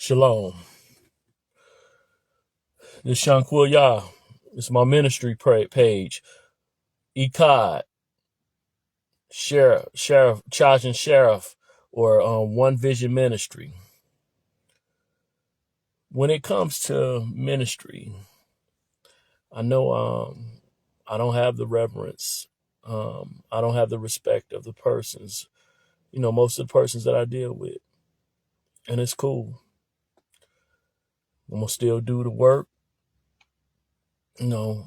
Shalom. This is Shankwil Yah. This is my ministry page. Echad, Charging Sheriff, or One Vision Ministry. When it comes to ministry, I know I don't have the reverence. I don't have the respect of the persons, most of the persons that I deal with. And it's cool. I'm going to still do the work. A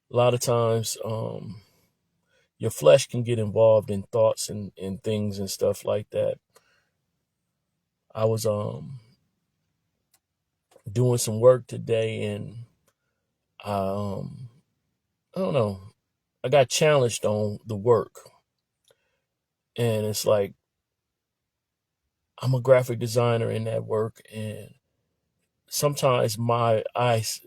lot of times, your flesh can get involved in thoughts and things and stuff like that. I was doing some work today, and I don't know. I got challenged on the work, and it's like I'm a graphic designer in that work, and sometimes my eyes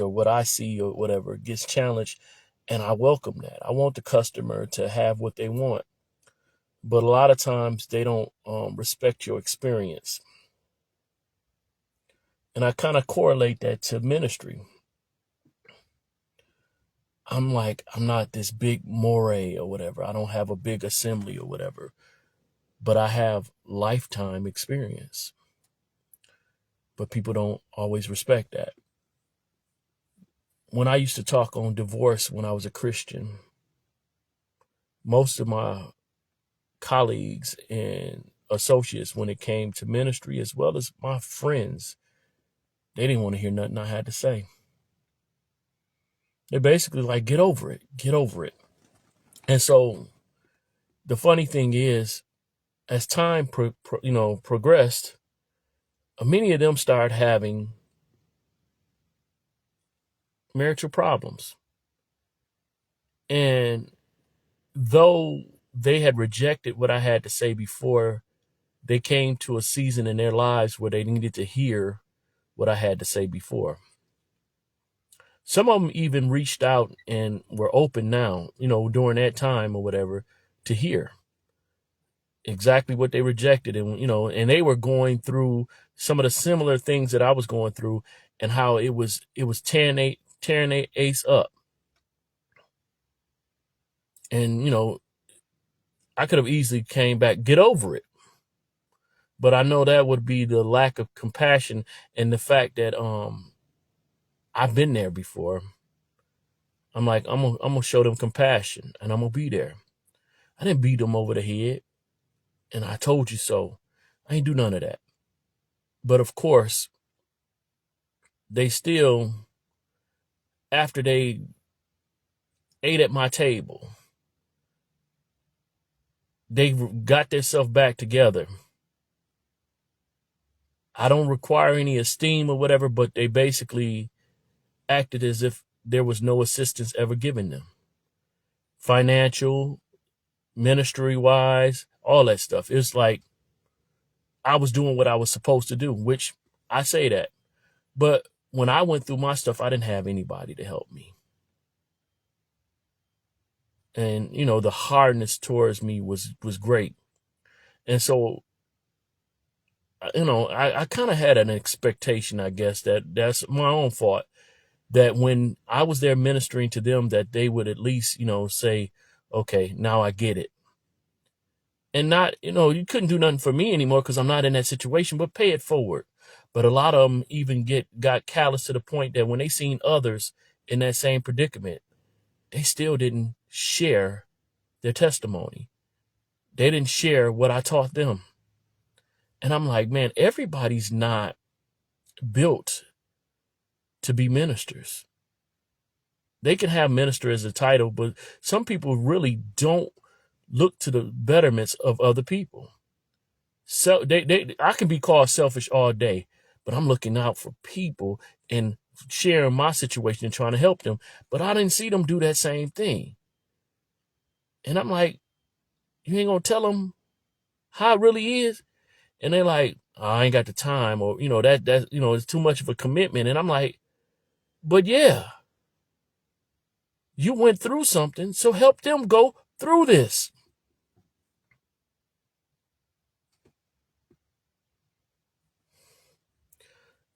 or what I see or whatever gets challenged, and I welcome that. I want the customer to have what they want, but a lot of times they don't respect your experience. And I kind of correlate that to ministry. I'm not this big moray or whatever. I don't have a big assembly or whatever, but I have lifetime experience. But people don't always respect that. When I used to talk on divorce when I was a Christian, most of my colleagues and associates, when it came to ministry, as well as my friends, they didn't want to hear nothing I had to say. They're basically like, get over it, get over it. And so the funny thing is, as time progressed, many of them started having marital problems. And though they had rejected what I had to say before, they came to a season in their lives where they needed to hear what I had to say before. Some of them even reached out and were open now, during that time or whatever, to hear exactly what they rejected. And they were going through some of the similar things that I was going through, and how it was tearing their ace up. And, I could have easily came back, get over it. But I know that would be the lack of compassion and the fact that I've been there before. I'm like, I'm gonna show them compassion, and I'm gonna be there. I didn't beat them over the head, and I told you so. I ain't do none of that. But of course, they still, after they ate at my table, they got themselves back together. I don't require any esteem or whatever, but they basically acted as if there was no assistance ever given them. Financial, ministry wise, all that stuff. It's like I was doing what I was supposed to do, which I say that. But when I went through my stuff, I didn't have anybody to help me. And, the hardness towards me was great. And so, I kind of had an expectation, I guess, that's my own fault, that when I was there ministering to them, that they would at least, say, okay, now I get it. And not, you couldn't do nothing for me anymore because I'm not in that situation, but pay it forward. But a lot of them even got callous to the point that when they seen others in that same predicament, they still didn't share their testimony. They didn't share what I taught them. And I'm like, man, everybody's not built to be ministers. They can have minister as a title, but some people really don't look to the betterments of other people. So I can be called selfish all day, but I'm looking out for people and sharing my situation and trying to help them. But I didn't see them do that same thing. And I'm like, you ain't gonna tell them how it really is? And they're like, oh, I ain't got the time, or that it's too much of a commitment. And I'm like, but yeah, you went through something, so help them go through this.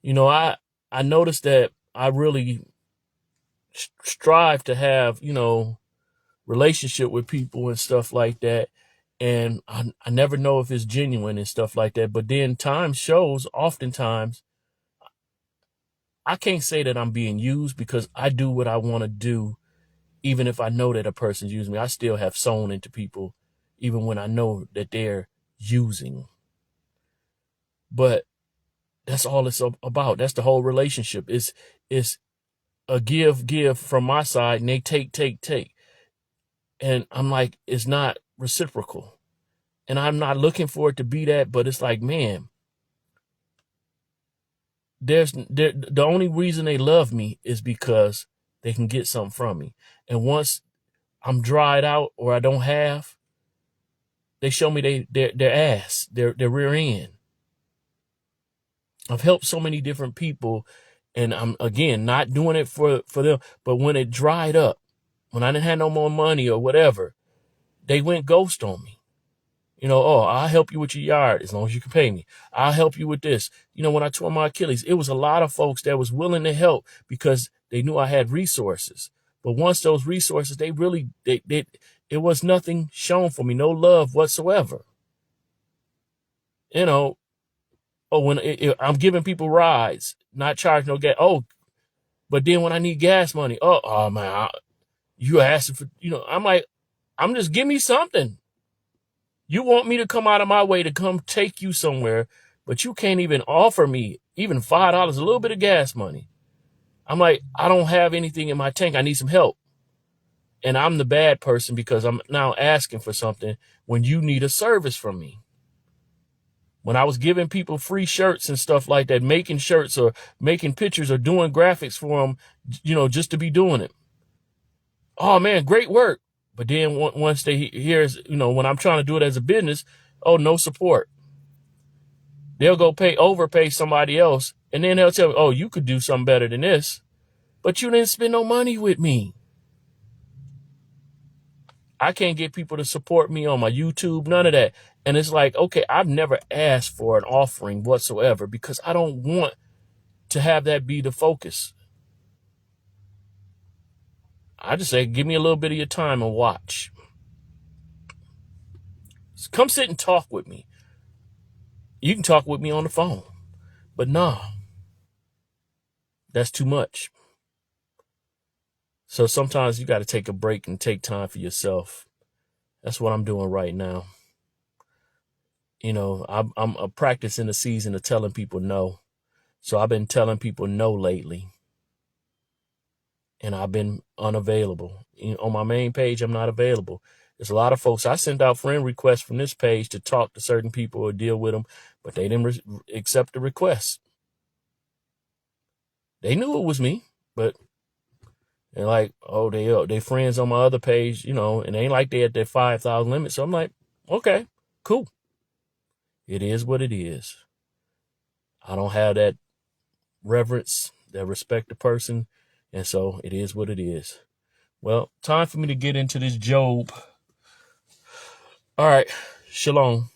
I noticed that I really strive to have, relationship with people and stuff like that. And I never know if it's genuine and stuff like that. But then time shows, oftentimes, I can't say that I'm being used because I do what I want to do. Even if I know that a person's using me, I still have sown into people, even when I know that they're using. But that's all it's about. That's the whole relationship. It's a give from my side, and they take. And I'm like, it's not reciprocal. And I'm not looking for it to be that, but it's like, man, the only reason they love me is because they can get something from me. And once I'm dried out or I don't have, they show me their ass, their rear end. I've helped so many different people, and I'm, again, not doing it for them. But when it dried up, when I didn't have no more money or whatever, they went ghost on me. Oh, I'll help you with your yard as long as you can pay me. I'll help you with this. When I tore my Achilles, it was a lot of folks that was willing to help because they knew I had resources. But once those resources, it was nothing shown for me, no love whatsoever. When I'm giving people rides, not charging no gas. Oh, but then when I need gas money, oh man, you asking for, I'm like, I'm just, give me something. You want me to come out of my way to come take you somewhere, but you can't even offer me even $5, a little bit of gas money. I'm like, I don't have anything in my tank. I need some help. And I'm the bad person because I'm now asking for something when you need a service from me. When I was giving people free shirts and stuff like that, making shirts or making pictures or doing graphics for them, just to be doing it. Oh man, great work. But then once they hear, when I'm trying to do it as a business, oh, no support. They'll go overpay somebody else. And then they'll tell me, oh, you could do something better than this. But you didn't spend no money with me. I can't get people to support me on my YouTube, none of that. And it's like, okay, I've never asked for an offering whatsoever because I don't want to have that be the focus. I just say, give me a little bit of your time and watch. So come sit and talk with me. You can talk with me on the phone. But nah, that's too much. So sometimes you got to take a break and take time for yourself. That's what I'm doing right now. I'm practicing the season of telling people no. So I've been telling people no lately. And I've been unavailable. On my main page, I'm not available. There's a lot of folks. I sent out friend requests from this page to talk to certain people or deal with them, but they didn't accept the request. They knew it was me, but they're like, oh, they friends on my other page, and they ain't like they at their 5,000 limit. So I'm like, okay, cool. It is what it is. I don't have that reverence, that respect the person. And so it is what it is. Well, time for me to get into this Job. All right. Shalom.